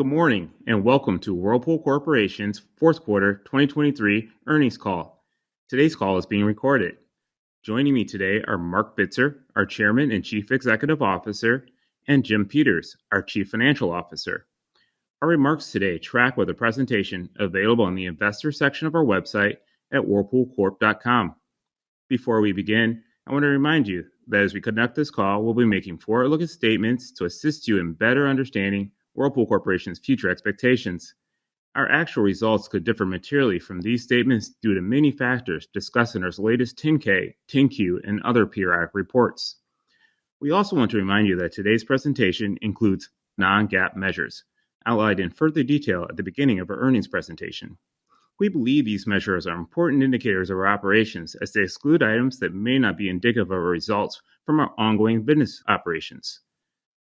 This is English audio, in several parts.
Good morning and welcome to Whirlpool Corporation's fourth quarter 2023 earnings call. Today's call is being recorded. Joining me today are Mark Bitzer, our Chairman and Chief Executive Officer, and Jim Peters, our Chief Financial Officer. Our remarks today track with a presentation available in the Investor section of our website at whirlpoolcorp.com. Before we begin, I want to remind you that as we conduct this call, we'll be making forward-looking statements to assist you in better understanding Whirlpool Corporation's future expectations. Our actual results could differ materially from these statements due to many factors discussed in our latest 10-K, 10-Q, and other periodic reports. We also want to remind you that today's presentation includes non-GAAP measures, outlined in further detail at the beginning of our earnings presentation. We believe these measures are important indicators of our operations as they exclude items that may not be indicative of our results from our ongoing business operations.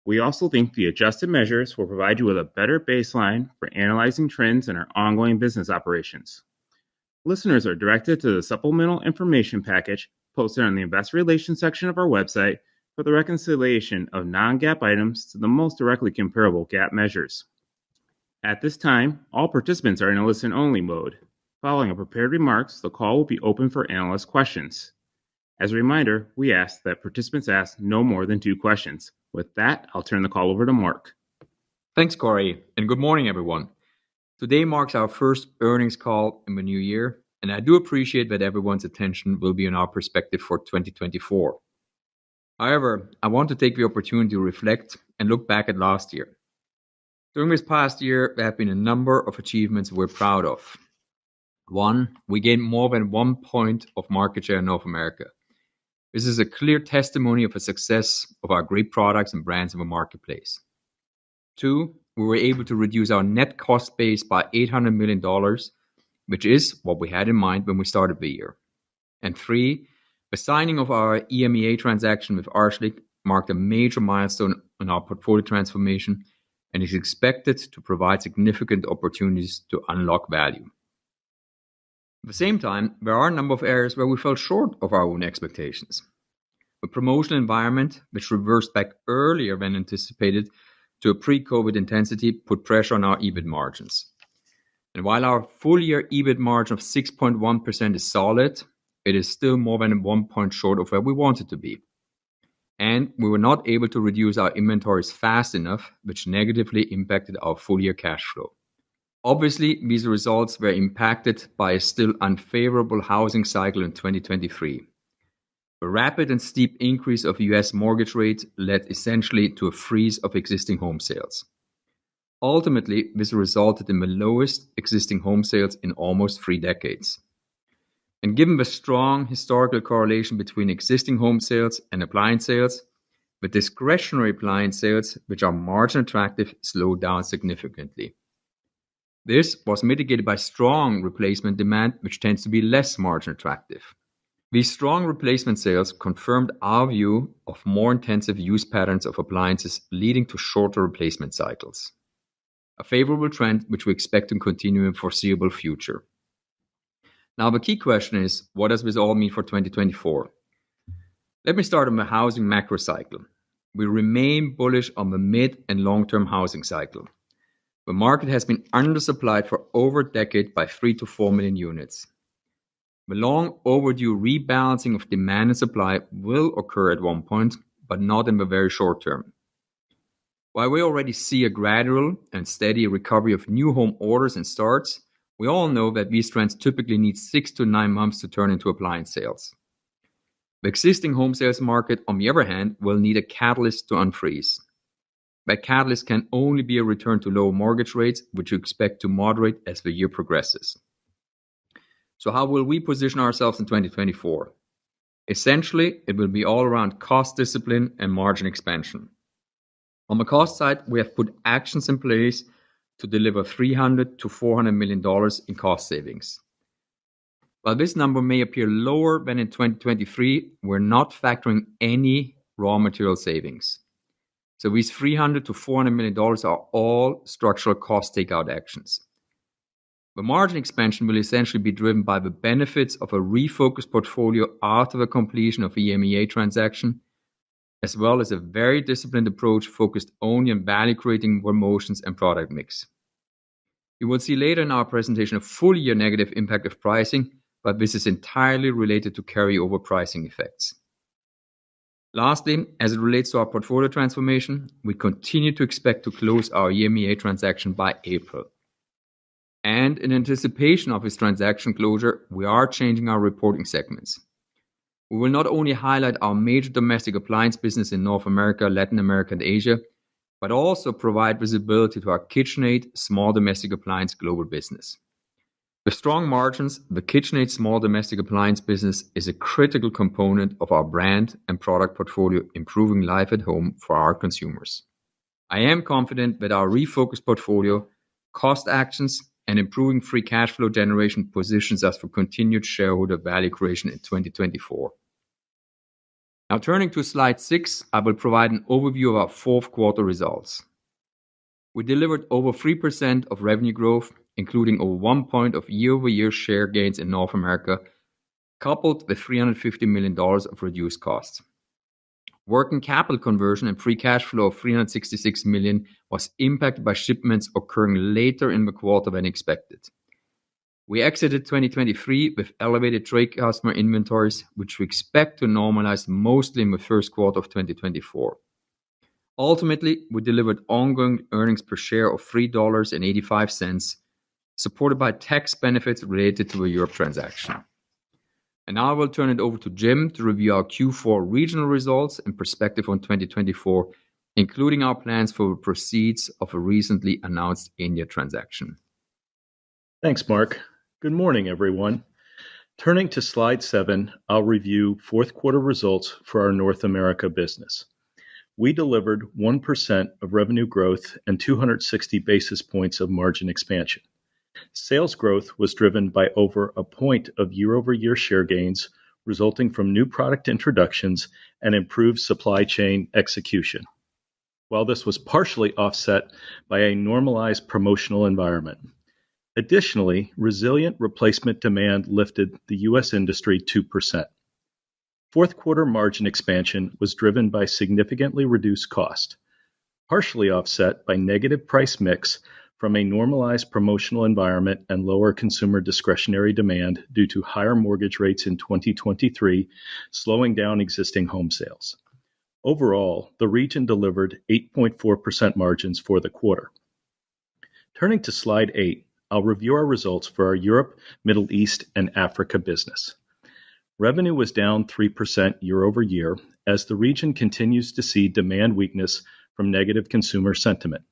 We also think the adjusted measures will provide you with a better baseline for analyzing trends in our ongoing business operations. Listeners are directed to the supplemental information package posted on the Investor Relations section of our website for the reconciliation of non-GAAP items to the most directly comparable GAAP measures. At this time, all participants are in a listen-only mode. Following our prepared remarks, the call will be open for analyst questions. As a reminder, we ask that participants ask no more than 2 questions. With that, I'll turn the call over to Mark. Thanks, Corey, and good morning, everyone. Today marks our first earnings call in the new year, and I do appreciate that everyone's attention will be on our perspective for 2024. However, I want to take the opportunity to reflect and look back at last year. During this past year, there have been a number of achievements we're proud of. 1, we gained more than 1 point of market share in North America. This is a clear testimony of the success of our great products and brands in the marketplace. 2, we were able to reduce our net cost base by $800 million, which is what we had in mind when we started the year. And 3, the signing of our EMEA transaction with Arçelik marked a major milestone in our portfolio transformation and is expected to provide significant opportunities to unlock value. At the same time, there are a number of areas where we fell short of our own expectations. The promotional environment, which reversed back earlier than anticipated to a pre-COVID intensity, put pressure on our EBIT margins. And while our full-year EBIT margin of 6.1% is solid, it is still more than 1 point short of where we wanted to be. And we were not able to reduce our inventories fast enough, which negatively impacted our full-year cash flow. Obviously, these results were impacted by a still unfavorable housing cycle in 2023. The rapid and steep increase of U.S. mortgage rates led essentially to a freeze of existing home sales. Ultimately, this resulted in the lowest existing home sales in almost 3 decades. And given the strong historical correlation between existing home sales and appliance sales, the discretionary appliance sales, which are margin attractive, slowed down significantly. This was mitigated by strong replacement demand, which tends to be less margin attractive. These strong replacement sales confirmed our view of more intensive use patterns of appliances, leading to shorter replacement cycles. A favorable trend which we expect to continue in the foreseeable future. Now, the key question is, what does this all mean for 2024? Let me start on the housing macro cycle. We remain bullish on the mid and long-term housing cycle. The market has been undersupplied for over a decade by 3 to 4 million units. The long overdue rebalancing of demand and supply will occur at one point, but not in the very short term. While we already see a gradual and steady recovery of new home orders and starts, we all know that these trends typically need 6 to 9 months to turn into appliance sales. The existing home sales market, on the other hand, will need a catalyst to unfreeze. That catalyst can only be a return to low mortgage rates, which we expect to moderate as the year progresses. So how will we position ourselves in 2024? Essentially, it will be all around cost discipline and margin expansion. On the cost side, we have put actions in place to deliver $300 to $400 million in cost savings. While this number may appear lower than in 2023, we're not factoring any raw material savings. So these $300 to $400 million are all structural cost takeout actions. The margin expansion will essentially be driven by the benefits of a refocused portfolio after the completion of the EMEA transaction, as well as a very disciplined approach focused only on value-creating promotions and product mix. You will see later in our presentation a full year negative impact of pricing, but this is entirely related to carryover pricing effects. Lastly, as it relates to our portfolio transformation, we continue to expect to close our EMEA transaction by April. And in anticipation of this transaction closure, we are changing our reporting segments. We will not only highlight our major domestic appliance business in North America, Latin America, and Asia, but also provide visibility to our KitchenAid small domestic appliance global business. With strong margins, the KitchenAid small domestic appliance business is a critical component of our brand and product portfolio, improving life at home for our consumers. I am confident that our refocused portfolio, cost actions, and improving free cash flow generation positions us for continued shareholder value creation in 2024. Now turning to slide 6, I will provide an overview of our fourth quarter results. We delivered over 3% of revenue growth, including over 1 point of year-over-year share gains in North America, coupled with $350 million of reduced costs. Working capital conversion and free cash flow of $366 million was impacted by shipments occurring later in the quarter than expected. We exited 2023 with elevated trade customer inventories, which we expect to normalize mostly in the first quarter of 2024. Ultimately, we delivered ongoing earnings per share of $3.85, supported by tax benefits related to the Europe transaction. And now I will turn it over to Jim to review our Q4 regional results and perspective on 2024, including our plans for the proceeds of a recently announced India transaction. Thanks, Mark. Good morning, everyone. Turning to slide 7, I'll review fourth quarter results for our North America business. We delivered 1% of revenue growth and 260 basis points of margin expansion. Sales growth was driven by over a point of year-over-year share gains, resulting from new product introductions and improved supply chain execution. While this was partially offset by a normalized promotional environment. Additionally, resilient replacement demand lifted the U.S. industry 2%. Fourth quarter margin expansion was driven by significantly reduced cost, partially offset by negative price mix from a normalized promotional environment and lower consumer discretionary demand due to higher mortgage rates in 2023, slowing down existing home sales. Overall, the region delivered 8.4% margins for the quarter. Turning to slide 8, I'll review our results for our Europe, Middle East, and Africa business. Revenue was down 3% year over year as the region continues to see demand weakness from negative consumer sentiment.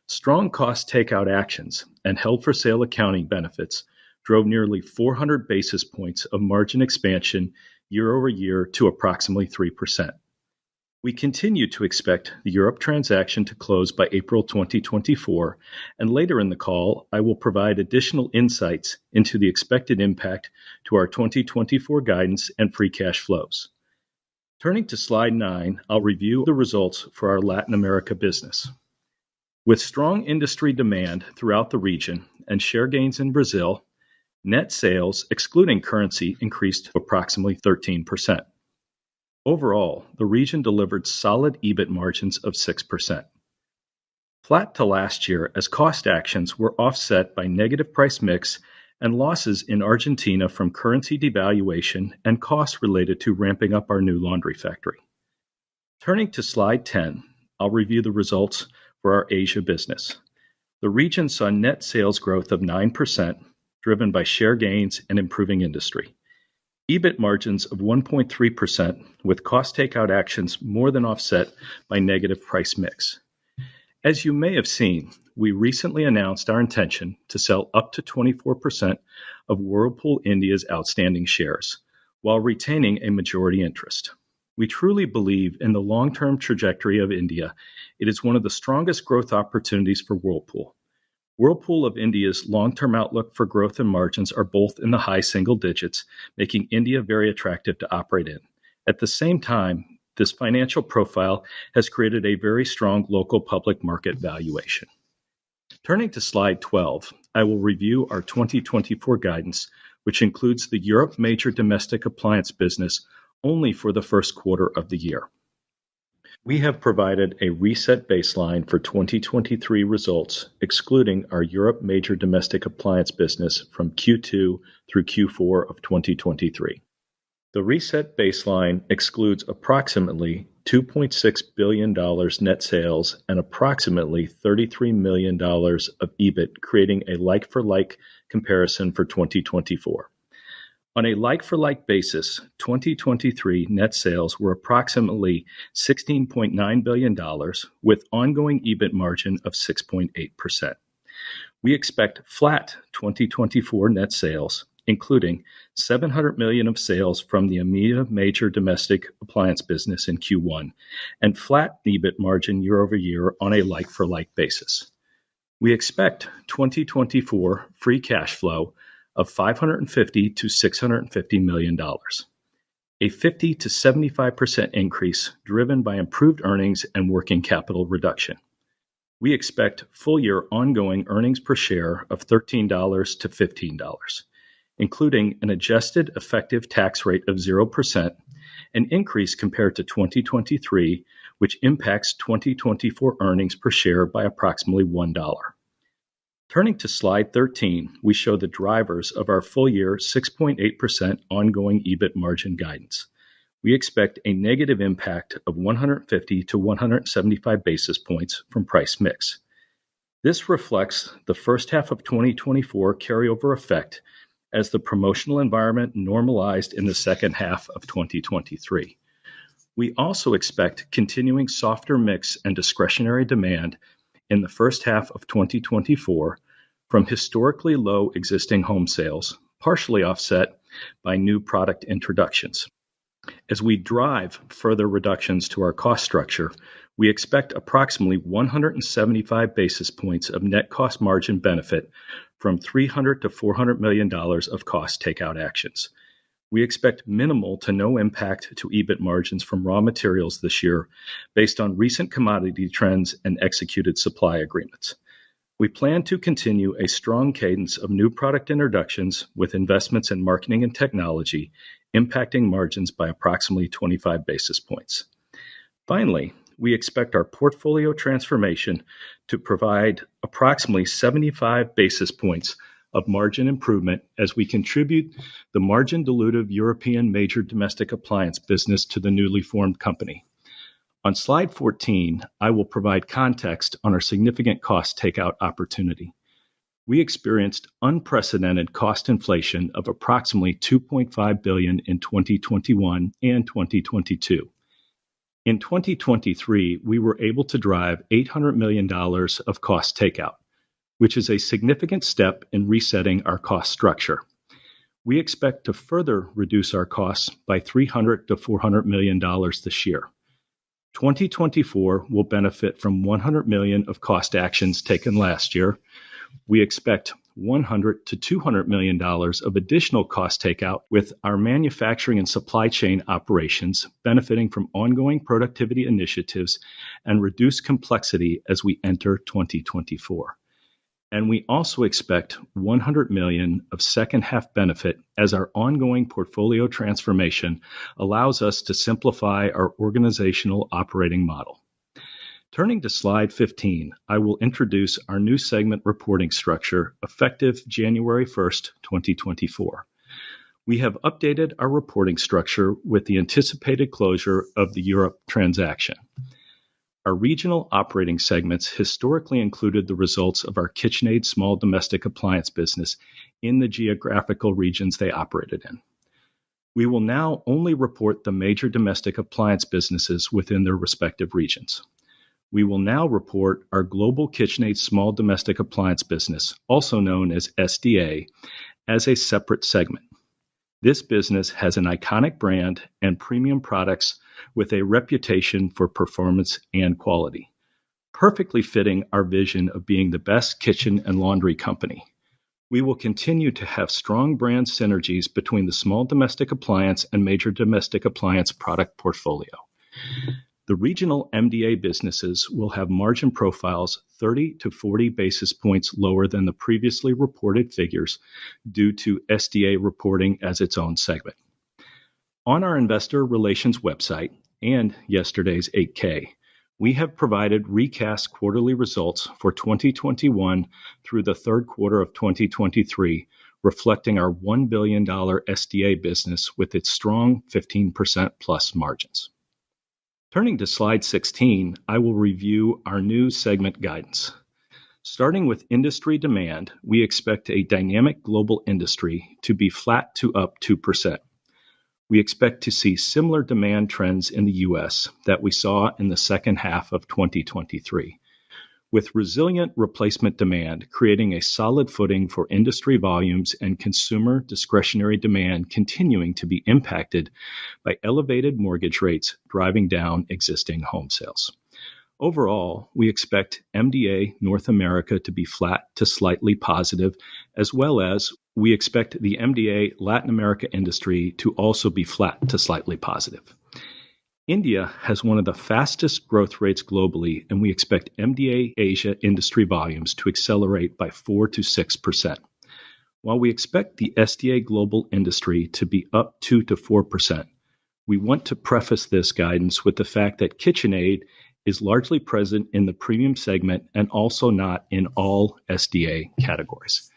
Strong cost takeout actions and held-for-sale accounting benefits drove nearly 400 basis points of margin expansion year over year to approximately 3%. We continue to expect the Europe transaction to close by April 2024, and later in the call, I will provide additional insights into the expected impact to our 2024 guidance and free cash flows. Turning to slide 9, I'll review the results for our Latin America business. With strong industry demand throughout the region and share gains in Brazil, net sales, excluding currency, increased to approximately 13%. Overall, the region delivered solid EBIT margins of 6%. Flat to last year as cost actions were offset by negative price mix and losses in Argentina from currency devaluation and costs related to ramping up our new laundry factory. Turning to slide 10, I'll review the results for our Asia business. The region saw net sales growth of 9%, driven by share gains and improving industry. EBIT margins of 1.3% with cost takeout actions more than offset by negative price mix. As you may have seen, we recently announced our intention to sell up to 24% of Whirlpool India's outstanding shares, while retaining a majority interest. We truly believe in the long-term trajectory of India. It is one of the strongest growth opportunities for Whirlpool. Whirlpool of India's long-term outlook for growth and margins are both in the high single digits, making India very attractive to operate in. At the same time, this financial profile has created a very strong local public market valuation. Turning to slide 12, I will review our 2024 guidance, which includes the Europe major domestic appliance business only for the first quarter of the year. We have provided a reset baseline for 2023 results, excluding our Europe major domestic appliance business from Q2 through Q4 of 2023. The reset baseline excludes approximately $2.6 billion net sales and approximately $33 million of EBIT, creating a like-for-like comparison for 2024. On a like-for-like basis, 2023 net sales were approximately $16.9 billion, with ongoing EBIT margin of 6.8%. We expect flat 2024 net sales, including $700 million of sales from the Amana major domestic appliance business in Q1, and flat EBIT margin year over year on a like-for-like basis. We expect 2024 free cash flow of $550 to $650 million, a 50 to 75% increase driven by improved earnings and working capital reduction. We expect full-year ongoing earnings per share of $13 to $15, including an adjusted effective tax rate of 0%, an increase compared to 2023, which impacts 2024 earnings per share by approximately $1. Turning to slide 13, we show the drivers of our full-year 6.8% ongoing EBIT margin guidance. We expect a negative impact of 150 to 175 basis points from price mix. This reflects the first half of 2024 carryover effect as the promotional environment normalized in the second half of 2023. We also expect continuing softer mix and discretionary demand in the first half of 2024 from historically low existing home sales, partially offset by new product introductions. As we drive further reductions to our cost structure, we expect approximately 175 basis points of net cost margin benefit from $300 to $400 million of cost takeout actions. We expect minimal to no impact to EBIT margins from raw materials this year based on recent commodity trends and executed supply agreements. We plan to continue a strong cadence of new product introductions with investments in marketing and technology, impacting margins by approximately 25 basis points. Finally, we expect our portfolio transformation to provide approximately 75 basis points of margin improvement as we contribute the margin-dilutive European major domestic appliance business to the newly formed company. On slide 14, I will provide context on our significant cost takeout opportunity. We experienced unprecedented cost inflation of approximately $2.5 billion in 2021 and 2022. In 2023, we were able to drive $800 million of cost takeout, which is a significant step in resetting our cost structure. We expect to further reduce our costs by $300 to $400 million this year. 2024 will benefit from $100 million of cost actions taken last year. We expect $100 to $200 million of additional cost takeout with our manufacturing and supply chain operations benefiting from ongoing productivity initiatives and reduced complexity as we enter 2024. And we also expect $100 million of second-half benefit as our ongoing portfolio transformation allows us to simplify our organizational operating model. Turning to slide 15, I will introduce our new segment reporting structure effective January 1st, 2024. We have updated our reporting structure with the anticipated closure of the Europe transaction. Our regional operating segments historically included the results of our KitchenAid small domestic appliance business in the geographical regions they operated in. We will now only report the major domestic appliance businesses within their respective regions. We will now report our global KitchenAid small domestic appliance business, also known as SDA, as a separate segment. This business has an iconic brand and premium products with a reputation for performance and quality, perfectly fitting our vision of being the best kitchen and laundry company. We will continue to have strong brand synergies between the small domestic appliance and major domestic appliance product portfolio. The regional MDA businesses will have margin profiles 30 to 40 basis points lower than the previously reported figures due to SDA reporting as its own segment. On our investor relations website and yesterday's 8K, We have provided recast quarterly results for 2021 through the third quarter of 2023, reflecting our $1 billion SDA business with its strong 15% plus margins. Turning to slide 16, I will review our new segment guidance. Starting with industry demand, we expect a dynamic global industry to be flat to up 2%. We expect to see similar demand trends in the U.S. that we saw in the second half of 2023, with resilient replacement demand creating a solid footing for industry volumes and consumer discretionary demand continuing to be impacted by elevated mortgage rates driving down existing home sales. Overall, we expect MDA North America to be flat to slightly positive, as well as we expect the MDA Latin America industry to also be flat to slightly positive. India has one of the fastest growth rates globally, and we expect MDA Asia industry volumes to accelerate by 4 to 6%. While we expect the SDA global industry to be up 2 to 4%, we want to preface this guidance with the fact that KitchenAid is largely present in the premium segment and also not in all SDA categories.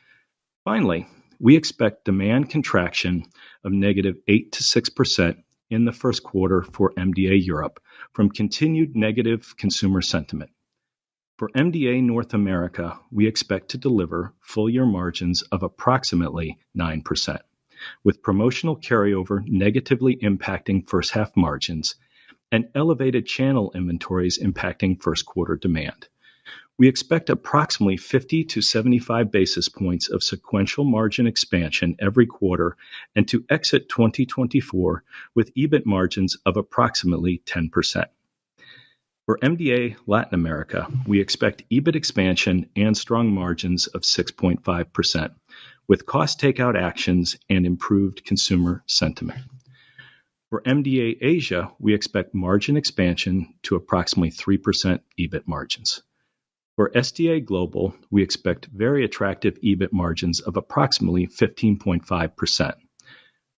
Finally, we expect demand contraction of negative 8 to 6% in the first quarter for MDA Europe from continued negative consumer sentiment. For MDA North America, we expect to deliver full-year margins of approximately 9%, with promotional carryover negatively impacting first-half margins and elevated channel inventories impacting first-quarter demand. We expect approximately 50 to 75 basis points of sequential margin expansion every quarter and to exit 2024 with EBIT margins of approximately 10%. For MDA Latin America, we expect EBIT expansion and strong margins of 6.5%, with cost takeout actions and improved consumer sentiment. For MDA Asia, we expect margin expansion to approximately 3% EBIT margins. For SDA Global, we expect very attractive EBIT margins of approximately 15.5%.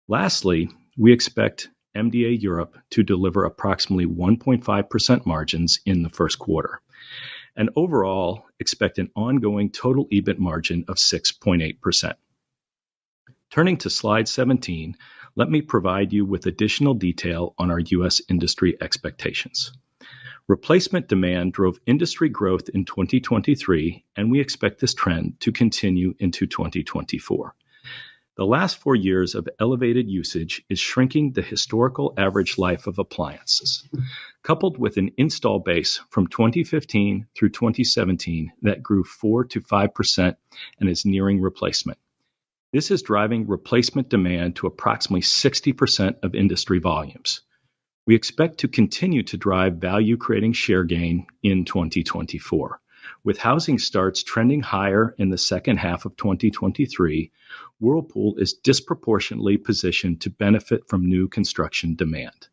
Lastly, we expect MDA Europe to deliver approximately 1.5% margins in the first quarter, and overall expect an ongoing total EBIT margin of 6.8%. Turning to slide 17, let me provide you with additional detail on our U.S. industry expectations. Replacement demand drove industry growth in 2023, and we expect this trend to continue into 2024. The last 4 years of elevated usage is shrinking the historical average life of appliances, coupled with an install base from 2015 through 2017 that grew 4 to 5% and is nearing replacement. This is driving replacement demand to approximately 60% of industry volumes. We expect to continue to drive value-creating share gain in 2024. With housing starts trending higher in the second half of 2023, Whirlpool is disproportionately positioned to benefit from new construction demand.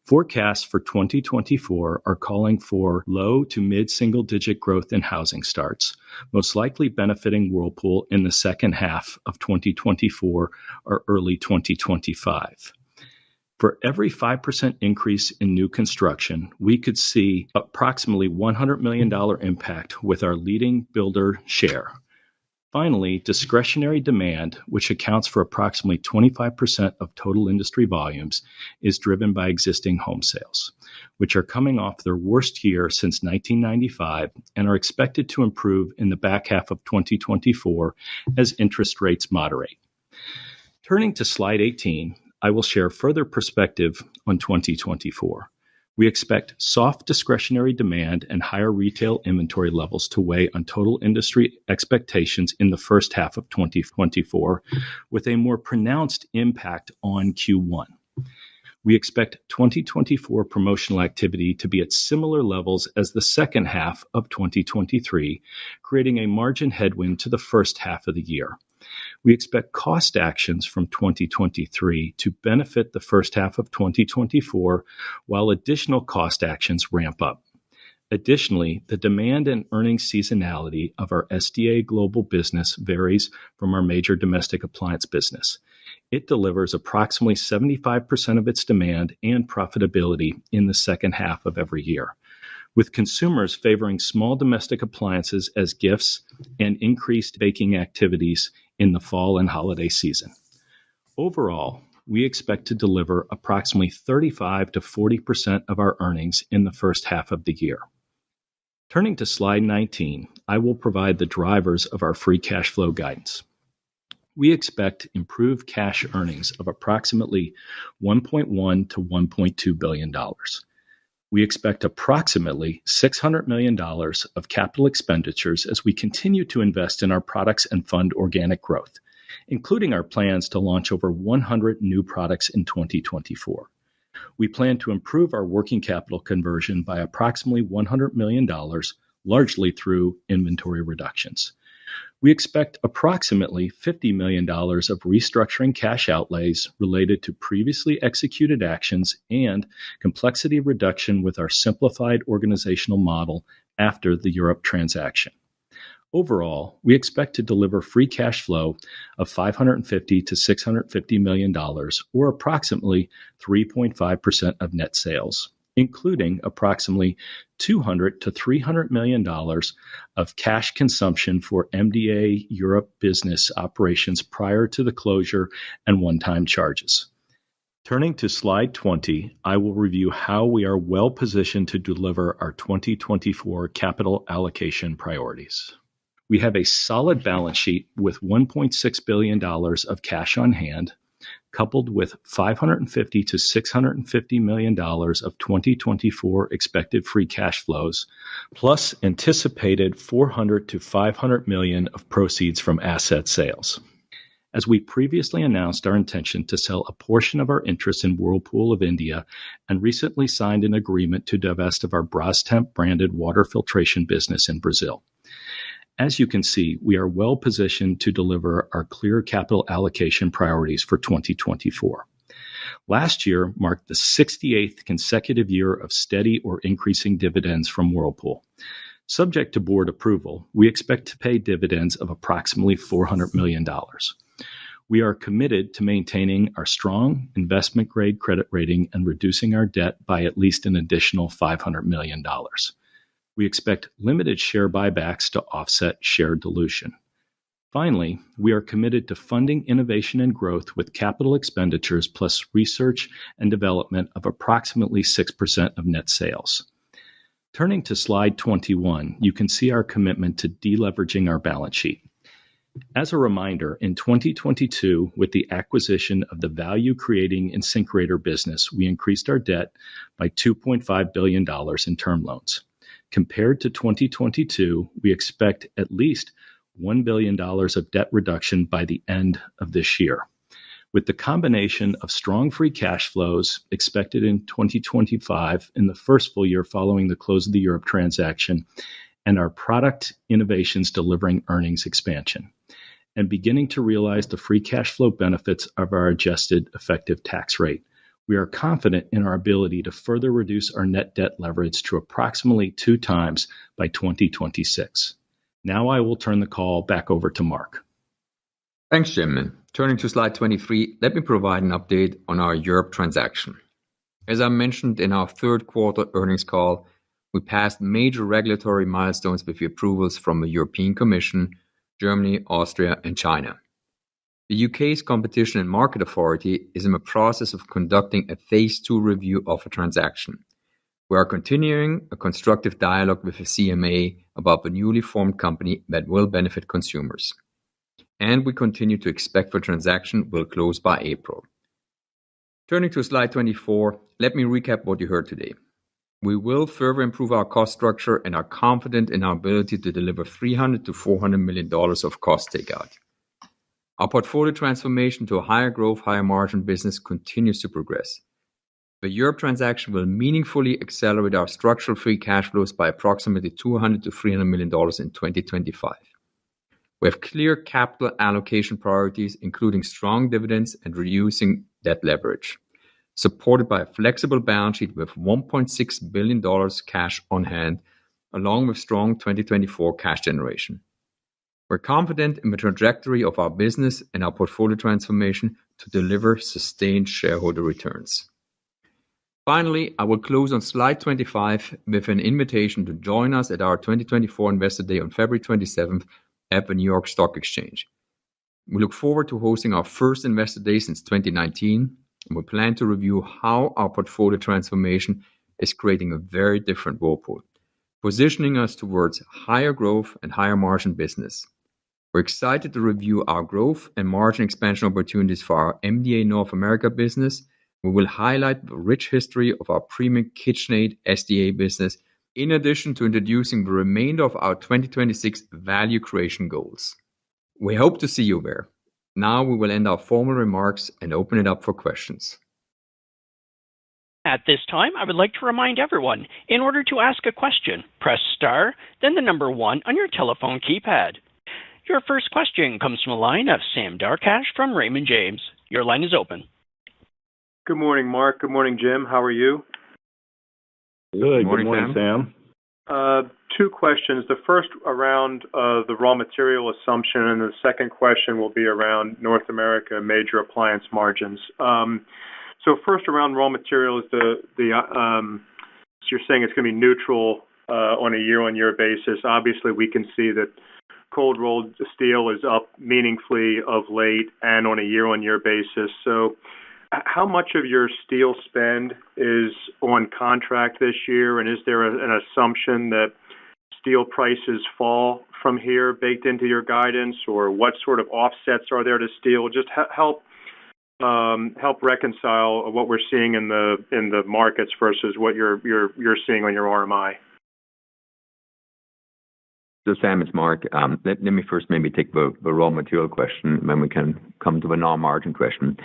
Forecasts for 2024 are calling for low to mid-single-digit growth in housing starts, most likely benefiting Whirlpool in the second half of 2024 or early 2025. For every 5% increase in new construction, we could see approximately $100 million impact with our leading builder share. Finally, discretionary demand, which accounts for approximately 25% of total industry volumes, is driven by existing home sales, which are coming off their worst year since 1995 and are expected to improve in the back half of 2024 as interest rates moderate. Turning to slide 18, I will share further perspective on 2024. We expect soft discretionary demand and higher retail inventory levels to weigh on total industry expectations in the first half of 2024, with a more pronounced impact on Q1. We expect 2024 promotional activity to be at similar levels as the second half of 2023, creating a margin headwind to the first half of the year. We expect cost actions from 2023 to benefit the first half of 2024, while additional cost actions ramp up. Additionally, the demand and earnings seasonality of our SDA global business varies from our major domestic appliance business. It delivers approximately 75% of its demand and profitability in the second half of every year. with consumers favoring small domestic appliances as gifts and increased baking activities in the fall and holiday season. Overall, we expect to deliver approximately 35 to 40% of our earnings in the first half of the year. Turning to slide 19, I will provide the drivers of our free cash flow guidance. We expect improved cash earnings of approximately $1.1 to $1.2 billion. We expect approximately $600 million of capital expenditures as we continue to invest in our products and fund organic growth, including our plans to launch over 100 new products in 2024. We plan to improve our working capital conversion by approximately $100 million, largely through inventory reductions. We expect approximately $50 million of restructuring cash outlays related to previously executed actions and complexity reduction with our simplified organizational model after the Europe transaction. Overall, we expect to deliver free cash flow of $550 to $650 million, or approximately 3.5% of net sales, including approximately $200 to $300 million of cash consumption for MDA Europe business operations prior to the closure and one-time charges. Turning to slide 20, I will review how we are well positioned to deliver our 2024 capital allocation priorities. We have a solid balance sheet with $1.6 billion of cash on hand, coupled with $550 to $650 million of 2024 expected free cash flows, plus anticipated $400 to $500 million of proceeds from asset sales. As we previously announced our intention to sell a portion of our interest in Whirlpool of India and recently signed an agreement to divest of our Brastemp branded water filtration business in Brazil. As you can see, we are well positioned to deliver our clear capital allocation priorities for 2024. Last year marked the 68th consecutive year of steady or increasing dividends from Whirlpool. Subject to board approval, we expect to pay dividends of approximately $400 million. We are committed to maintaining our strong investment-grade credit rating and reducing our debt by at least an additional $500 million. We expect limited share buybacks to offset share dilution. Finally, we are committed to funding innovation and growth with capital expenditures plus research and development of approximately 6% of net sales. Turning to slide 21, you can see our commitment to deleveraging our balance sheet. As a reminder, in 2022, with the acquisition of the value-creating InSinkErator business, we increased our debt by $2.5 billion in term loans. Compared to 2022, we expect at least $1 billion of debt reduction by the end of this year. With the combination of strong free cash flows expected in 2025 in the first full year following the close of the Europe transaction, and our product innovations delivering earnings expansion, and beginning to realize the free cash flow benefits of our adjusted effective tax rate, we are confident in our ability to further reduce our net debt leverage to approximately 2 times by 2026. Now I will turn the call back over to Mark. Thanks, Jim. Turning to slide 23, let me provide an update on our Europe transaction. As I mentioned in our third quarter earnings call, we passed major regulatory milestones with the approvals from the European Commission, Germany, Austria, and China. The UK's Competition and Market Authority is in the process of conducting a Phase 2 review of a transaction. We are continuing a constructive dialogue with the CMA about the newly formed company that will benefit consumers. And we continue to expect the transaction will close by April. Turning to slide 24, let me recap what you heard today. We will further improve our cost structure and are confident in our ability to deliver $300 to $400 million of cost takeout. Our portfolio transformation to a higher growth, higher margin business continues to progress. The Europe transaction will meaningfully accelerate our structural free cash flows by approximately $200 to $300 million in 2025. We have clear capital allocation priorities, including strong dividends and reducing debt leverage, supported by a flexible balance sheet with $1.6 billion cash on hand, along with strong 2024 cash generation. We're confident in the trajectory of our business and our portfolio transformation to deliver sustained shareholder returns. Finally, I will close on slide 25 with an invitation to join us at our 2024 Investor Day on February 27th at the New York Stock Exchange. We look forward to hosting our first Investor Day since 2019, and we plan to review how our portfolio transformation is creating a very different Whirlpool, positioning us towards higher growth and higher margin business. We're excited to review our growth and margin expansion opportunities for our MDA North America business. We will highlight the rich history of our premium KitchenAid SDA business, in addition to introducing the remainder of our 2026 value creation goals. We hope to see you there. Now we will end our formal remarks and open it up for questions. At this time, I would like to remind everyone, in order to ask a question, press star, then the number 1 on your telephone keypad. Your first question comes from a line of Sam Darkatsh from Raymond James. Your line is open. Good morning, Mark. Good morning, Jim. How are you? Good morning, Sam. Two questions. The first around the raw material assumption, and the second question will be around North America major appliance margins. So first around raw materials, so you're saying it's going to be neutral on a year-on-year basis. Obviously, we can see that cold rolled steel is up meaningfully of late and on a year-on-year basis. So how much of your steel spend is on contract this year, and is there an assumption that steel prices fall from here baked into your guidance, or what sort of offsets are there to steel? Just help reconcile what we're seeing in the markets versus what you're seeing on your RMI. So Sam, it's Mark. Let me first maybe take the raw material question, and then we can come to the non-margin question.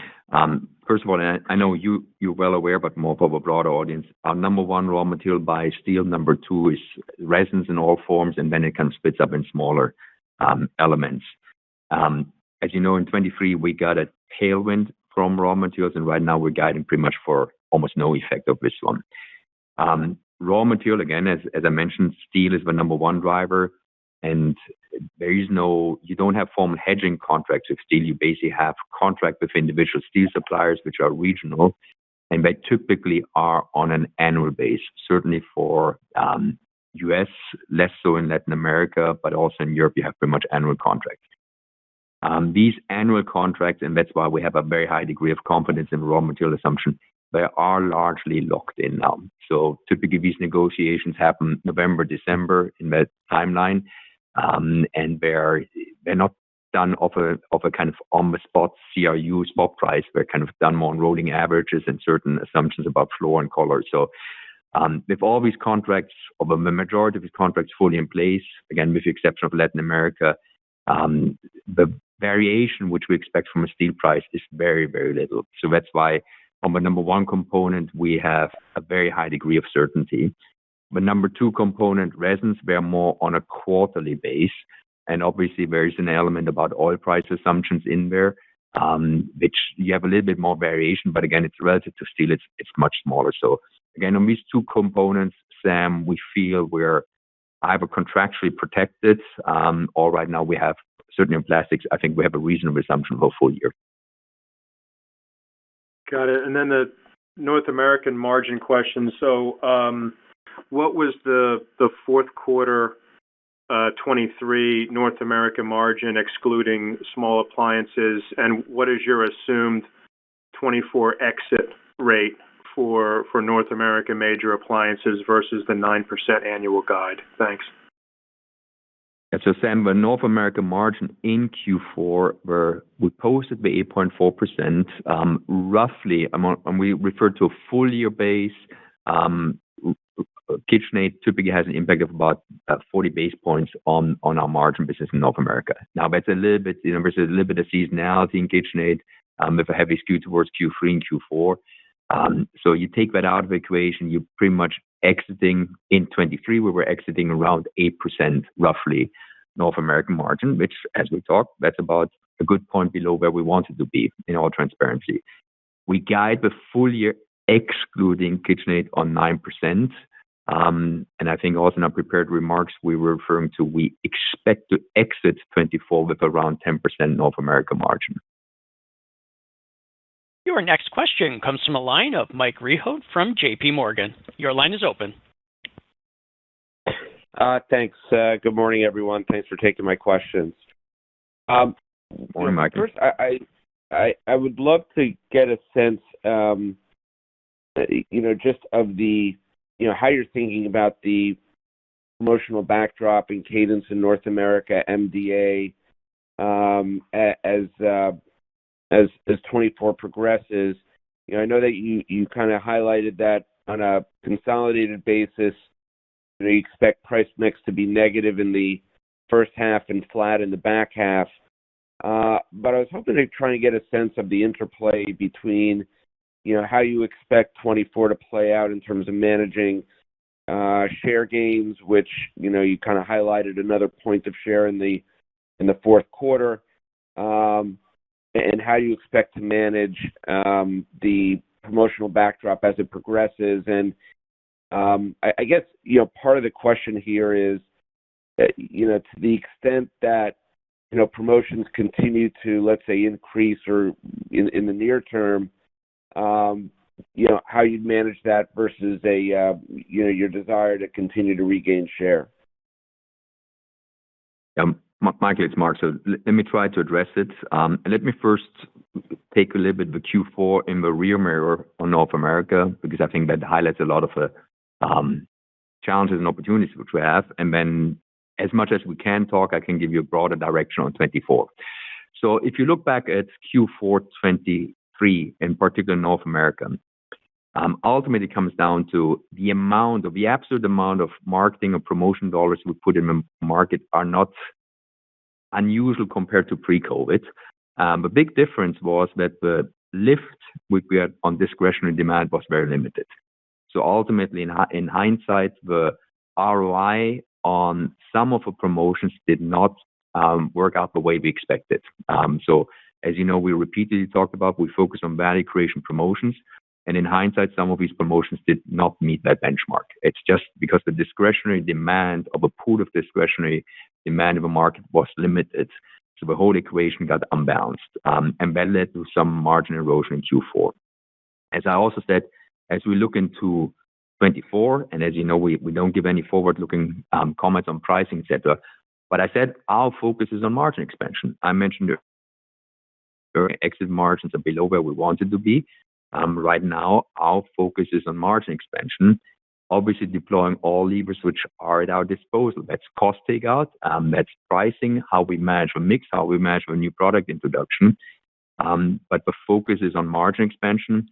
First of all, I know you're well aware, but more for the broader audience, our number one raw material by steel, number two is resins in all forms, and then it kind of splits up in smaller elements. As you know, in 23, we got a tailwind from raw materials, and right now we're guiding pretty much for almost no effect of this one. Raw material, again, as I mentioned, steel is the number one driver. And you don't have formal hedging contracts with steel. You basically have contract with individual steel suppliers, which are regional, and they typically are on an annual basis, certainly for US, less so in Latin America, but also in Europe, you have pretty much annual contracts. These annual contracts, and that's why we have a very high degree of confidence in raw material assumption, they are largely locked in now. So typically these negotiations happen November, December in that timeline. And they're not done off a kind of on the spot CRU spot price. They're kind of done more on rolling averages and certain assumptions about floor and color. So with all these contracts, or the majority of these contracts fully in place, again with the exception of Latin America, the variation which we expect from a steel price is very, very little. So that's why on the number one component we have a very high degree of certainty. The number two component, resins, they're more on a quarterly base. And obviously there is an element about oil price assumptions in there, which you have a little bit more variation, but again, it's relative to steel, it's much smaller. So again, on these two components, Sam, we feel we're either contractually protected, or right now we have, certainly in plastics, I think we have a reasonable assumption for a full year. Got it. And then the North American margin question. So, what was the fourth quarter 23 North American margin excluding small appliances, and what is your assumed 24 exit rate for North American major appliances versus the 9% annual guide? Thanks. Yeah, so Sam, the North American margin in Q4, we posted the 8.4%, roughly, and we referred to a full year base. KitchenAid typically has an impact of about 40 basis points on our margin business in North America. Now that's a little bit, there's a little bit of seasonality in KitchenAid with a heavy skew towards Q3 and Q4. So you take that out of the equation, you're pretty much exiting in 23, we were exiting around 8% roughly North American margin, which as we talked, that's about a good point below where we wanted to be in all transparency. We guide the full year excluding KitchenAid on 9%. And I think also in our prepared remarks, we were referring to, we expect to exit 24 with around 10% North America margin. Your next question comes from a line of Mike Rehaut from JP Morgan. Your line is open. Thanks. Good morning, everyone. Thanks for taking my questions. Morning, Mike. First, I would love to get a sense, just of the, how you're thinking about the promotional backdrop and cadence in North America MDA as 24 progresses. I know that you kind of highlighted that on a consolidated basis. You expect price mix to be negative in the first half and flat in the back half. But I was hoping to try and get a sense of the interplay between, how you expect 24 to play out in terms of managing share gains, which, you kind of highlighted another point of share in the fourth quarter, and how you expect to manage the promotional backdrop as it progresses. And I guess, part of the question here is, to the extent that, promotions continue to, let's say, increase or in the near term, how you'd manage that versus your desire to continue to regain share. Michael, it's Mark. So let me try to address it. Let me first take a little bit of the Q4 in the rear mirror on North America, because I think that highlights a lot of the challenges and opportunities which we have. And then as much as we can talk, I can give you a broader direction on 24. So if you look back at Q4 23, in particular North America, ultimately it comes down to the absolute amount of marketing or promotion dollars we put in the market are not unusual compared to pre-COVID. The big difference was that the lift we had on discretionary demand was very limited. So ultimately, in hindsight, the ROI on some of the promotions did not work out the way we expected. So as you know, we repeatedly talked about, we focus on value creation promotions. And in hindsight, some of these promotions did not meet that benchmark. It's just because the discretionary demand of a pool of discretionary demand in the market was limited. So the whole equation got unbalanced. And that led to some margin erosion in Q4. As I also said, as we look into 24, and as you know, we don't give any forward-looking comments on pricing, etc. But I said our focus is on margin expansion. I mentioned the exit margins are below where we wanted to be. Right now, our focus is on margin expansion, obviously deploying all levers which are at our disposal. That's cost takeout, that's pricing, how we manage a mix, how we manage a new product introduction. But the focus is on margin expansion.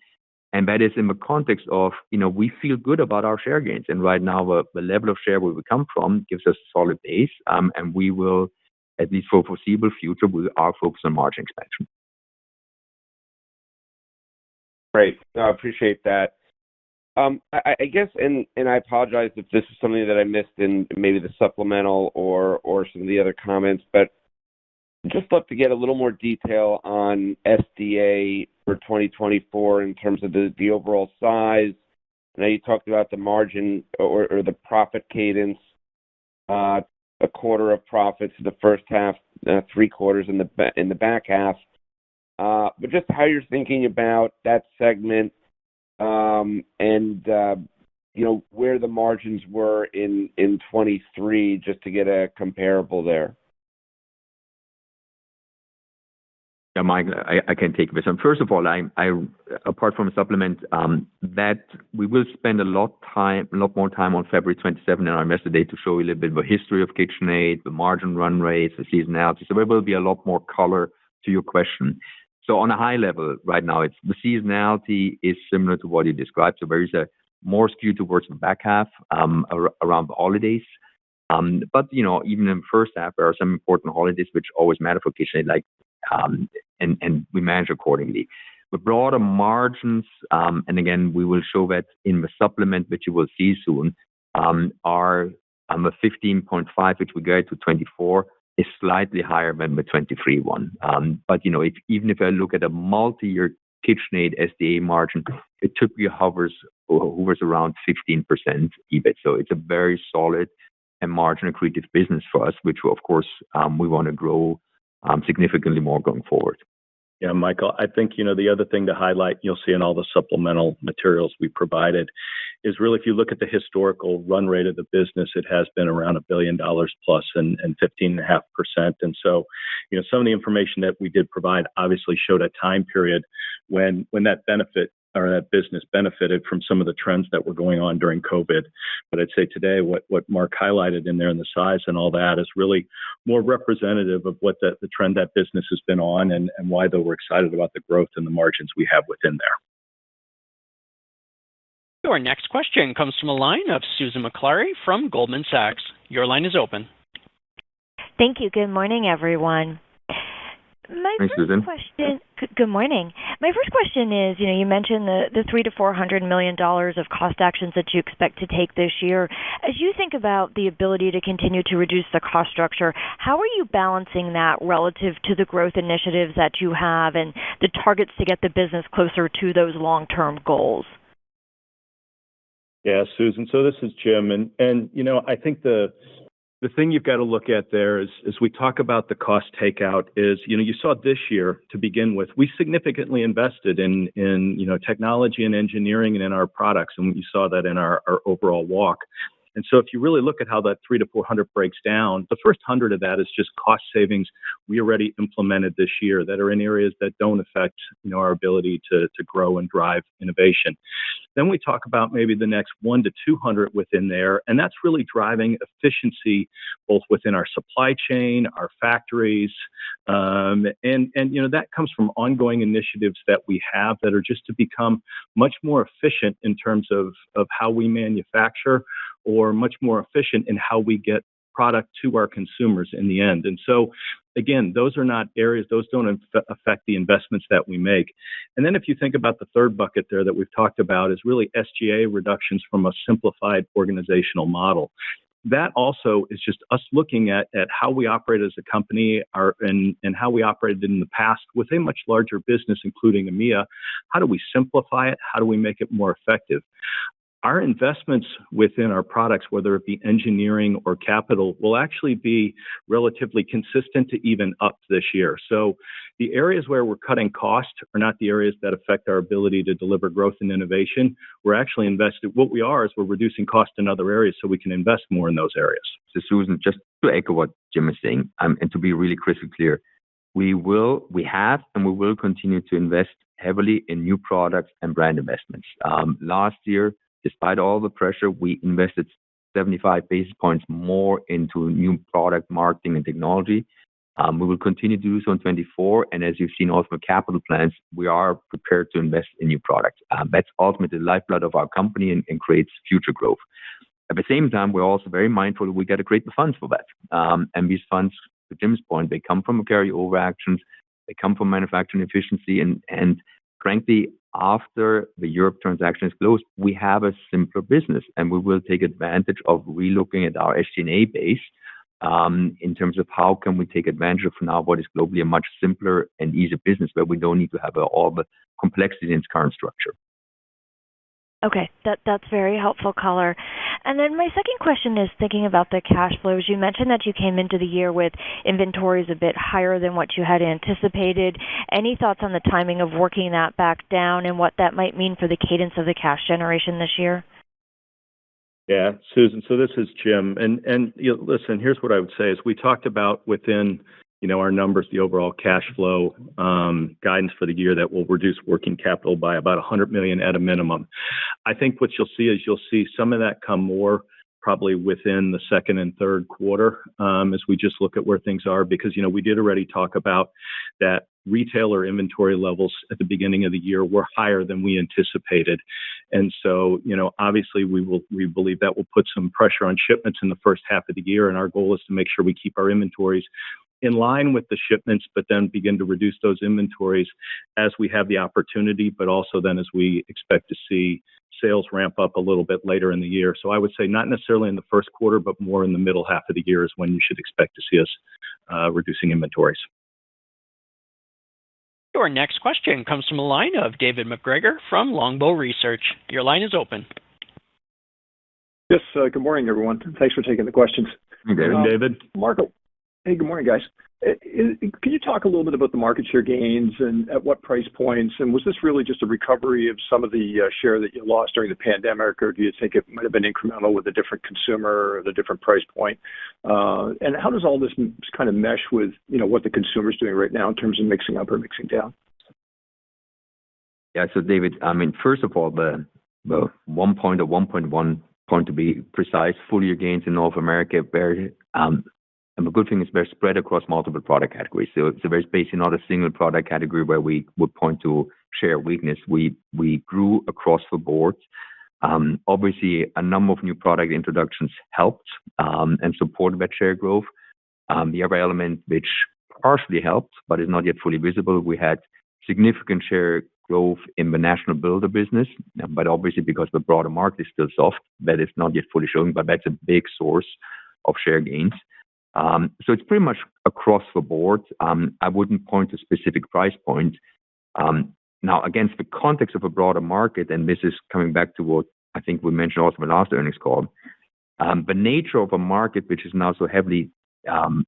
And that is in the context of, we feel good about our share gains. And right now, the level of share where we come from gives us a solid base. And we will, at least for foreseeable future, we are focused on margin expansion. Great. I appreciate that. I guess, and I apologize if this is something that I missed in maybe the supplemental or some of the other comments, but just love to get a little more detail on SDA for 2024 in terms of the overall size. I know you talked about the margin or the profit cadence, a quarter of profits in the first half, 3 quarters in the back half. But just how you're thinking about that segment, and where the margins were in 23, just to get a comparable there. Yeah, Mike, I can take this. And first of all, I apart from a supplement, that we will spend a lot more time on February 27 in our Investor Day to show you a little bit of the history of KitchenAid, the margin run rates, the seasonality. So there will be a lot more color to your question. So on a high level, right now, the seasonality is similar to what you described. So there is a more skew towards the back half around the holidays. But even in the first half, there are some important holidays which always matter for KitchenAid, like and we manage accordingly. The broader margins, and again, we will show that in the supplement, which you will see soon, are a 15.5, which we go to 24. Is slightly higher than the 23 one. But even if I look at a multi-year KitchenAid SDA margin, it typically hovers around 15% EBIT. So it's a very solid and margin accretive business for us, which of course we want to grow significantly more going forward. Yeah, Michael, I think, the other thing to highlight, you'll see in all the supplemental materials we provided, is really if you look at the historical run rate of the business, it has been around $1 billion plus and 15.5%. And so, some of the information that we did provide obviously showed a time period when that benefit or that business benefited from some of the trends that were going on during COVID. But I'd say today, what Mark highlighted in there and the size and all that is really more representative of what the trend that business has been on and why though we're excited about the growth and the margins we have within there. Your next question comes from a line of Susan Maklari from Goldman Sachs. Your line is open. Thank you. Good morning, everyone. Thanks, Susan. Good morning. My first question is, you mentioned the $300 to $400 million of cost actions that you expect to take this year. As you think about the ability to continue to reduce the cost structure, how are you balancing that relative to the growth initiatives that you have and the targets to get the business closer to those long-term goals? Yeah, Susan. So this is Jim. And I think the thing you've got to look at there is, as we talk about the cost takeout, is, you saw this year to begin with, we significantly invested in technology and engineering and in our products. And you saw that in our overall walk. And so if you really look at how that 300 to 400 breaks down, the first 100 of that is just cost savings we already implemented this year that are in areas that don't affect our ability to grow and drive innovation. Then we talk about maybe the next 100 to 200 within there, and that's really driving efficiency both within our supply chain, our factories, and that comes from ongoing initiatives that we have that are just to become much more efficient in terms of how we manufacture, or much more efficient in how we get product to our consumers in the end. And so, again, those are not areas, those don't affect the investments that we make. And then if you think about the third bucket there that we've talked about is really SG&A reductions from a simplified organizational model. That also is just us looking at how we operate as a company and how we operated in the past with a much larger business, including EMEA. How do we simplify it? How do we make it more effective? Our investments within our products, whether it be engineering or capital, will actually be relatively consistent to even up this year. So the areas where we're cutting cost are not the areas that affect our ability to deliver growth and innovation. We're actually investing. What we are is we're reducing cost in other areas so we can invest more in those areas. So Susan, just to echo what Jim is saying, and to be really crystal clear, we have and we will continue to invest heavily in new products and brand investments. Last year, despite all the pressure, we invested 75 basis points more into new product marketing and technology. We will continue to do so in 24. And as you've seen also from capital plans, we are prepared to invest in new products. That's ultimately the lifeblood of our company and creates future growth. At the same time, we're also very mindful that we got to create the funds for that. And these funds, to Jim's point, they come from carryover actions, they come from manufacturing efficiency, and frankly, after the Europe transaction is closed, we have a simpler business, and we will take advantage of relooking at our SG&A base in terms of how can we take advantage of now what is globally a much simpler and easier business where we don't need to have all the complexity in its current structure. Okay, that's very helpful color. And then my second question is thinking about the cash flows. You mentioned that you came into the year with inventories a bit higher than what you had anticipated. Any thoughts on the timing of working that back down and what that might mean for the cadence of the cash generation this year? Yeah, Susan, so this is Jim. And listen, here's what I would say is we talked about within our numbers, the overall cash flow guidance for the year that will reduce working capital by about $100 million at a minimum. I think what you'll see some of that come more probably within the second and third quarter as we just look at where things are, because we did already talk about that retailer inventory levels at the beginning of the year were higher than we anticipated. And so, obviously we believe that will put some pressure on shipments in the first half of the year. And our goal is to make sure we keep our inventories in line with the shipments, but then begin to reduce those inventories as we have the opportunity, but also then as we expect to see sales ramp up a little bit later in the year. So I would say not necessarily in the first quarter, but more in the middle half of the year is when you should expect to see us reducing inventories. Your next question comes from a line of David McGregor from Longbow Research. Your line is open. Yes, good morning, everyone. Thanks for taking the questions. Good morning, David. Marco. Hey, good morning, guys. Can you talk a little bit about the market share gains and at what price points? And was this really just a recovery of some of the share that you lost during the pandemic, or do you think it might have been incremental with a different consumer or the different price point? And how does all this kind of mesh with what the consumer is doing right now in terms of mixing up or mixing down? Yeah. So David, I mean, first of all, the 1 point or 1.1 point to be precise, full year gains in North America, very and the good thing is they're spread across multiple product categories. So there's basically not a single product category where we would point to share weakness. We grew across the board. Obviously, a number of new product introductions helped and supported that share growth. The other element which partially helped, but is not yet fully visible, we had significant share growth in the national builder business. But obviously, because the broader market is still soft, that is not yet fully showing, but that's a big source of share gains. So it's pretty much across the board. I wouldn't point to specific price points. Now, against the context of a broader market, and this is coming back to what I think we mentioned also in the last earnings call, the nature of a market which is now so heavily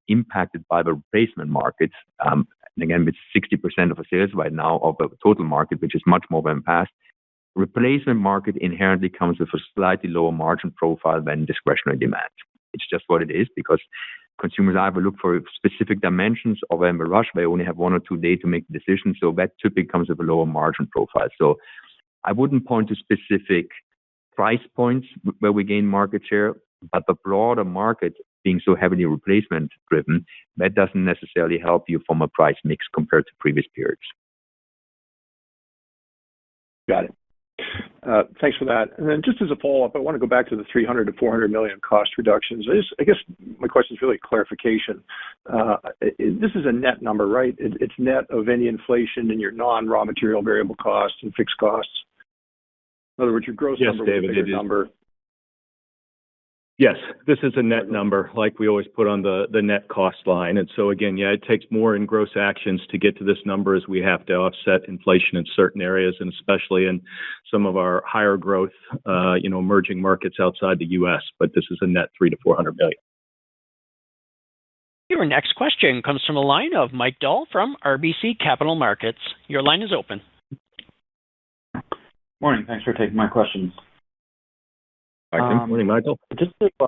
impacted by the replacement markets, and again, with 60% of the sales right now of the total market, which is much more than past, replacement market inherently comes with a slightly lower margin profile than discretionary demand. It's just what it is, because consumers either look for specific dimensions or in a rush, they only have 1 or 2 days to make the decision. So that typically comes with a lower margin profile. So I wouldn't point to specific price points where we gain market share, but the broader market being so heavily replacement driven, that doesn't necessarily help you from a price mix compared to previous periods. Got it. Thanks for that. And then just as a follow-up, I want to go back to the 300 to 400 million cost reductions. I guess my question is really clarification. This is a net number, right? It's net of any inflation in your non-raw material variable costs and fixed costs. In other words, your gross number is a bigger number. Yes, this is a net number, like we always put on the net cost line. And so again, yeah, it takes more in gross actions to get to this number, as we have to offset inflation in certain areas, and especially in some of our higher growth, emerging markets outside the U.S. But this is a net 300 to 400 million. Your next question comes from a line of Mike Dahl from RBC Capital Markets. Your line is open. Morning. Thanks for taking my questions. Morning, Michael. Just follow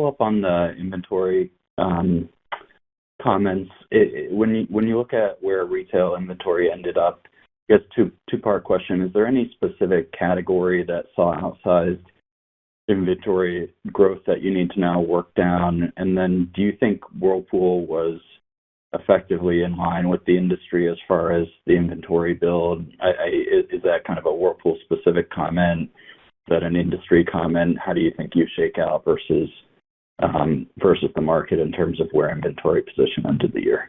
up on the inventory comments. When you look at where retail inventory ended up, I guess two-part question. Is there any specific category that saw outsized inventory growth that you need to now work down? And then do you think Whirlpool was effectively in line with the industry as far as the inventory build? Is that kind of a Whirlpool specific comment? Is that an industry comment? How do you think you shake out versus the market in terms of where inventory position ended the year?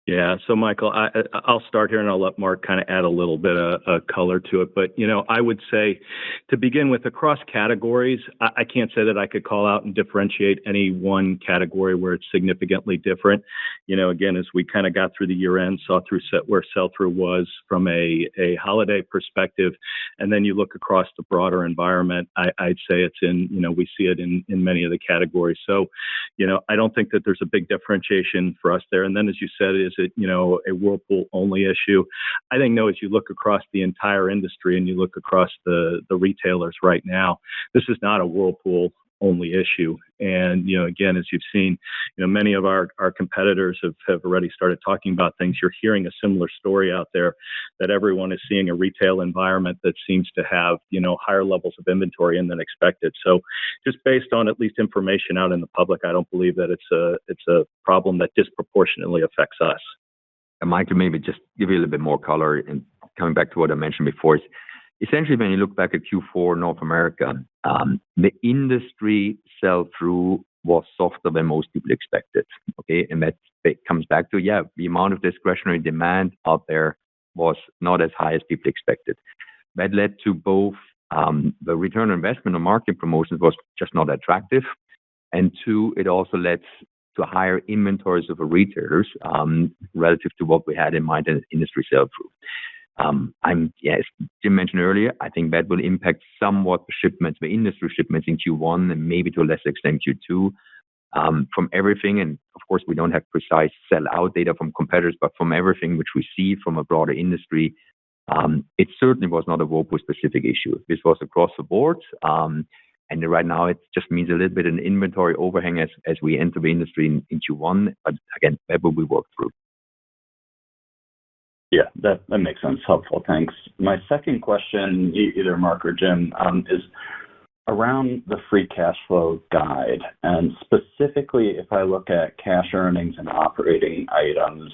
Yeah. So, Michael, I'll start here and I'll let Mark kind of add a little bit of color to it. But, I would say to begin with, across categories, I can't say that I could call out and differentiate any one category where it's significantly different. Again, as we kind of got through the year end, saw through where sell-through was from a holiday perspective. And then you look across the broader environment, I'd say it's we see it in many of the categories. So, I don't think that there's a big differentiation for us there. And then, as you said, is it, a Whirlpool only issue? I think no, as you look across the entire industry and you look across the retailers right now, this is not a Whirlpool only issue. And, again, as you've seen, many of our competitors have already started talking about things. You're hearing a similar story out there, that everyone is seeing a retail environment that seems to have, higher levels of inventory in than expected. So just based on at least information out in the public, I don't believe that it's a problem that disproportionately affects us. And Michael, maybe just give you a little bit more color, and coming back to what I mentioned before, is essentially when you look back at Q4 North America, the industry sell-through was softer than most people expected. Okay, and that comes back to the amount of discretionary demand out there was not as high as people expected. That led to both the return on investment on market promotions was just not attractive, and two, it also led to higher inventories of the retailers relative to what we had in mind in industry sell-through. As Jim mentioned earlier, I think that will impact somewhat the industry shipments in Q1 and maybe to a lesser extent Q2. From everything, and of course we don't have precise sell-out data from competitors, but from everything which we see from a broader industry, it certainly was not a Whirlpool-specific issue. This was across the board, and right now it just means a little bit an inventory overhang as we enter the industry in Q1, but again, that will be worked through. Yeah, that makes sense. Helpful. Thanks. My second question, either Mark or Jim, is around the free cash flow guide. And specifically, if I look at cash earnings and operating items,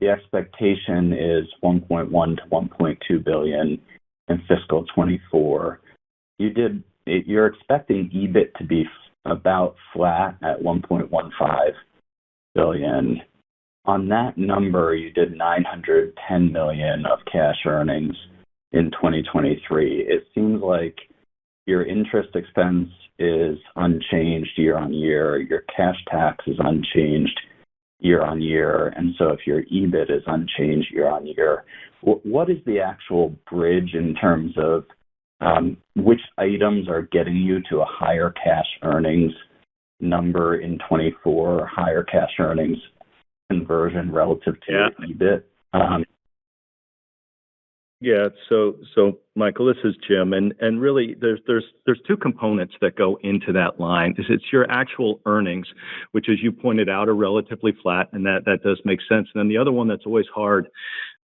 the expectation is $1.1 to $1.2 billion in fiscal 24. You're expecting EBIT to be about flat at $1.15 billion. On that number, you did $910 million of cash earnings in 2023. It seems like your interest expense is unchanged year on year. Your cash tax is unchanged year on year. And so if your EBIT is unchanged year on year, what is the actual bridge in terms of which items are getting you to a higher cash earnings number in 24, higher cash earnings conversion relative to your EBIT? So Michael, this is Jim, and really there's two components that go into that line. It's your actual earnings, which, as you pointed out, are relatively flat, and that does make sense. And then the other one that's always hard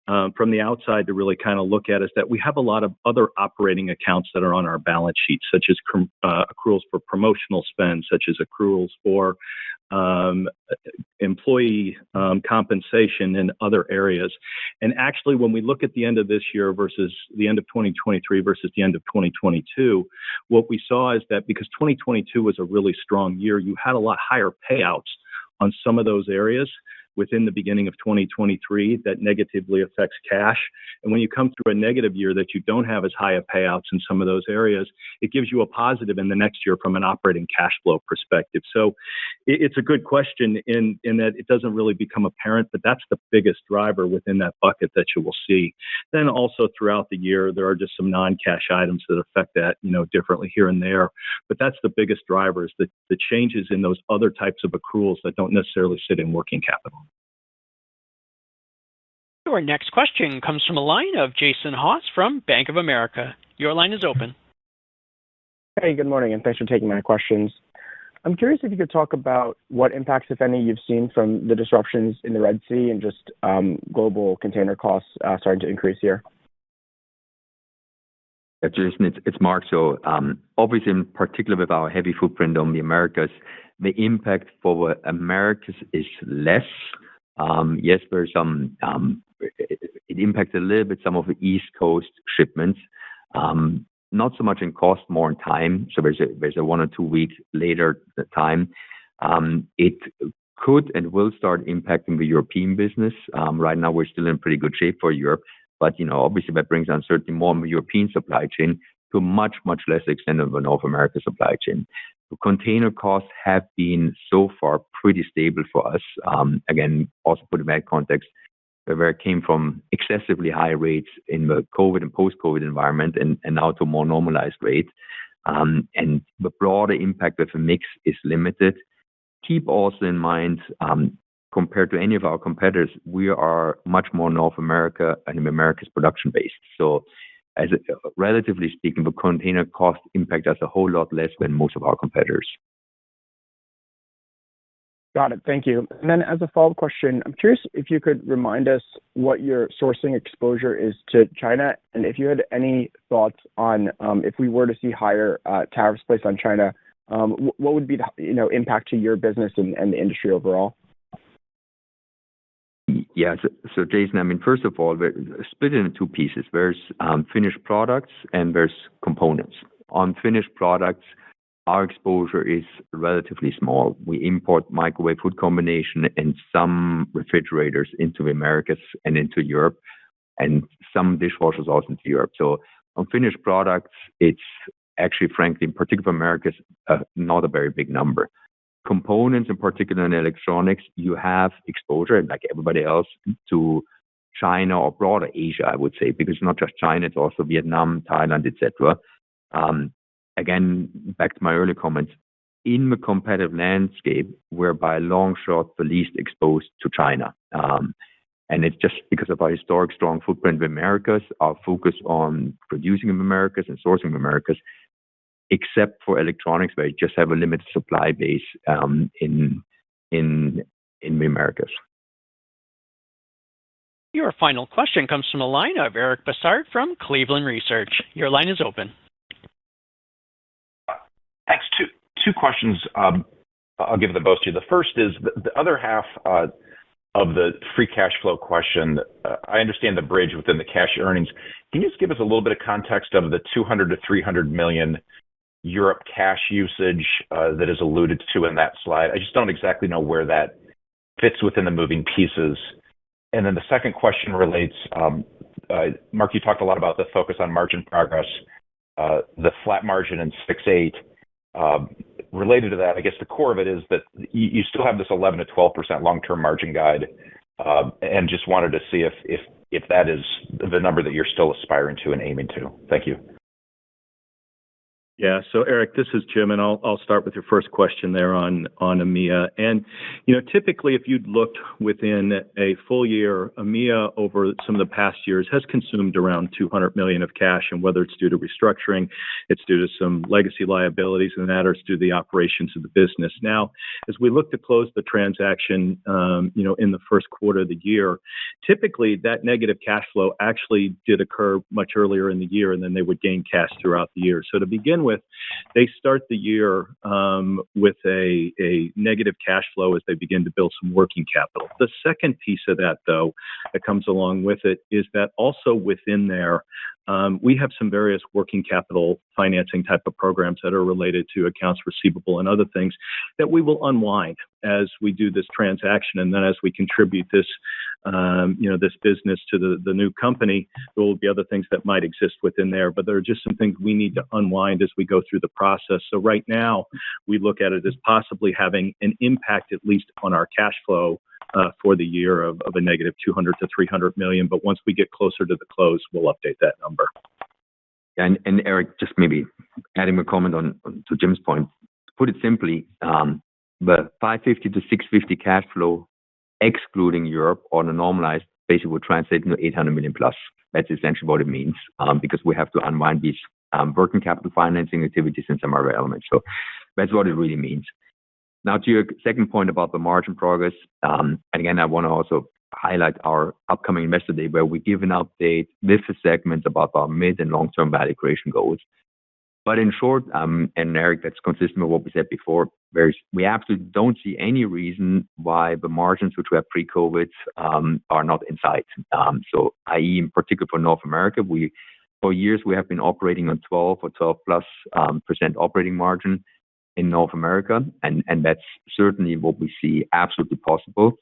from the outside to really kind of look at is that we have a lot of other operating accounts that are on our balance sheet, such as accruals for promotional spend, such as accruals for employee compensation in other areas. And actually, when we look at the end of this year versus the end of 2023 versus the end of 2022, what we saw is that because 2022 was a really strong year, you had a lot higher payouts on some of those areas within the beginning of 2023 that negatively affects cash. And when you come through a negative year that you don't have as high of payouts in some of those areas, it gives you a positive in the next year from an operating cash flow perspective. So it's a good question in that it doesn't really become apparent, but that's the biggest driver within that bucket that you will see. Then also throughout the year, there are just some non-cash items that affect that, differently here and there. But that's the biggest driver is the changes in those other types of accruals that don't necessarily sit in working capital. Your next question comes from a line of Jason Haas from Bank of America. Your line is open. Hey, good morning, and thanks for taking my questions. I'm curious if you could talk about what impacts, if any, you've seen from the disruptions in the Red Sea and just global container costs starting to increase here. Yeah, Jason, it's Mark. So obviously, in particular with our heavy footprint on the Americas, the impact for Americas is less. Yes, there's some, it impacts a little bit some of the East Coast shipments, not so much in cost, more in time. So there's a 1 or 2 week later time. It could and will start impacting the European business. Right now, we're still in pretty good shape for Europe, but obviously that brings uncertainty more on the European supply chain to a much, much less extent of the North America supply chain. The container costs have been so far pretty stable for us. Again, also put in that context, where it came from excessively high rates in the COVID and post-COVID environment and now to more normalized rates. And the broader impact of the mix is limited. Keep also in mind, compared to any of our competitors, we are much more North America and America's production based. So relatively speaking, the container cost impact us a whole lot less than most of our competitors. Got it. Thank you. And then as a follow-up question, I'm curious if you could remind us what your sourcing exposure is to China, and if you had any thoughts on if we were to see higher tariffs placed on China, what would be the impact to your business and the industry overall? Yeah. So Jason, I mean, first of all, we're split into two pieces. There's finished products and there's components. On finished products, our exposure is relatively small. We import microwave food combination and some refrigerators into the Americas and into Europe, and some dishwashers also into Europe. So on finished products, it's actually, frankly, in particular Americas, not a very big number. Components, in particular in electronics, you have exposure, like everybody else, to China or broader Asia, I would say, because it's not just China, it's also Vietnam, Thailand, etc. Again, back to my earlier comments, in the competitive landscape, we're by a long shot the least exposed to China. And it's just because of our historic strong footprint in the Americas, our focus on producing in the Americas and sourcing in the Americas, except for electronics, where you just have a limited supply base in the Americas. Your final question comes from the line of Eric Bassard from Cleveland Research. Your line is open. Thanks. Two questions. I'll give them both to you. The first is the other half of the free cash flow question. I understand the bridge within the cash earnings. Can you just give us a little bit of context of the 200 to 300 million Europe cash usage that is alluded to in that slide? I just don't exactly know where that fits within the moving pieces. And then the second question relates, Mark, you talked a lot about the focus on margin progress, the flat margin in 6.8. Related to that, I guess the core of it is that you still have this 11 to 12% long-term margin guide, and just wanted to see if that is the number that you're still aspiring to and aiming to. Thank you. Yeah. So Eric, this is Jim, and I'll start with your first question there on EMEA. And typically, if you'd looked within a full year, EMEA over some of the past years has consumed around 200 million of cash, and whether it's due to restructuring, it's due to some legacy liabilities, and that, or it's due to the operations of the business. Now, as we look to close the transaction, in the first quarter of the year, typically that negative cash flow actually did occur much earlier in the year, and then they would gain cash throughout the year. So to begin with, they start the year with a negative cash flow as they begin to build some working capital. The second piece of that, though, that comes along with it is that also within there, we have some various working capital financing type of programs that are related to accounts receivable and other things that we will unwind as we do this transaction. And then as we contribute this, this business to the new company, there will be other things that might exist within there. But there are just some things we need to unwind as we go through the process. So right now, we look at it as possibly having an impact, at least on our cash flow, for the year of a negative 200 to 300 million. But once we get closer to the close, we'll update that number. And Eric, just maybe adding a comment to Jim's point. To put it simply, the 550 to 650 cash flow, excluding Europe on a normalized basis, would translate into 800 million plus. That's essentially what it means, because we have to unwind these working capital financing activities and some other elements. So that's what it really means. Now, to your second point about the margin progress, and again, I want to also highlight our upcoming Investor Day, where we give an update with the segments about our mid and long-term value creation goals. But in short, and Eric, that's consistent with what we said before, we absolutely don't see any reason why the margins which we have pre-COVID are not in sight. So, i.e., in particular for North America, for years we have been operating on 12 or 12 plus % operating margin in North America, and that's certainly what we see absolutely possible.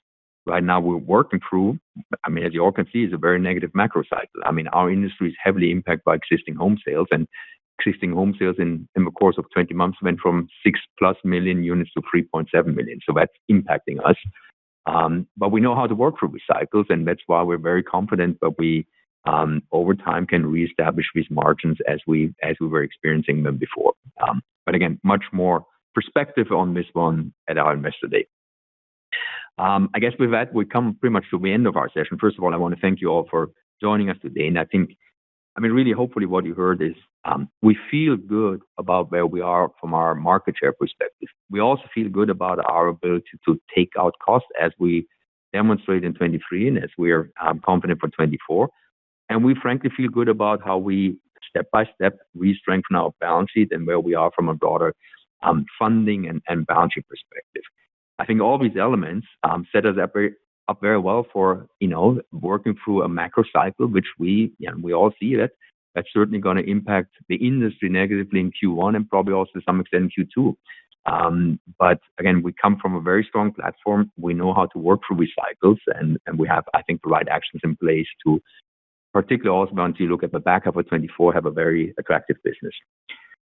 Right now we're working through, as you all can see, is a very negative macro cycle. Our industry is heavily impacted by existing home sales, and existing home sales in the course of 20 months went from 6+ million units to 3.7 million. So that's impacting us. But we know how to work through these cycles, and that's why we're very confident that we, over time, can reestablish these margins as we were experiencing them before. But again, much more perspective on this one at our Investor Day. I guess with that, we come pretty much to the end of our session. First of all, I want to thank you all for joining us today. And I think, really, hopefully what you heard is we feel good about where we are from our market share perspective. We also feel good about our ability to take out costs as we demonstrate in 23 and as we are confident for 24. And we frankly feel good about how we step by step re-strengthen our balance sheet and where we are from a broader funding and balance sheet perspective. I think all these elements set us up very well for working through a macro cycle, which we all see that's certainly going to impact the industry negatively in Q1 and probably also to some extent in Q2. But again, we come from a very strong platform. We know how to work through these cycles, and we have, I think, the right actions in place to, particularly also once you look at the back half of 24, have a very attractive business.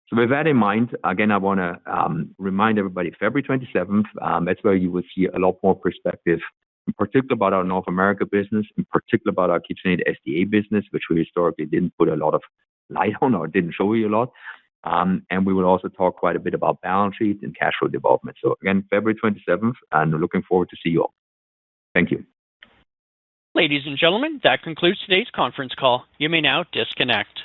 So with that in mind, again, I want to remind everybody, February 27th, that's where you will see a lot more perspective, in particular about our North America business, in particular about our KitchenAid SDA business, which we historically didn't put a lot of light on or didn't show you a lot. And we will also talk quite a bit about balance sheet and cash flow development. So again, February 27th, and looking forward to see you all. Thank you. Ladies and gentlemen, that concludes today's conference call. You may now disconnect.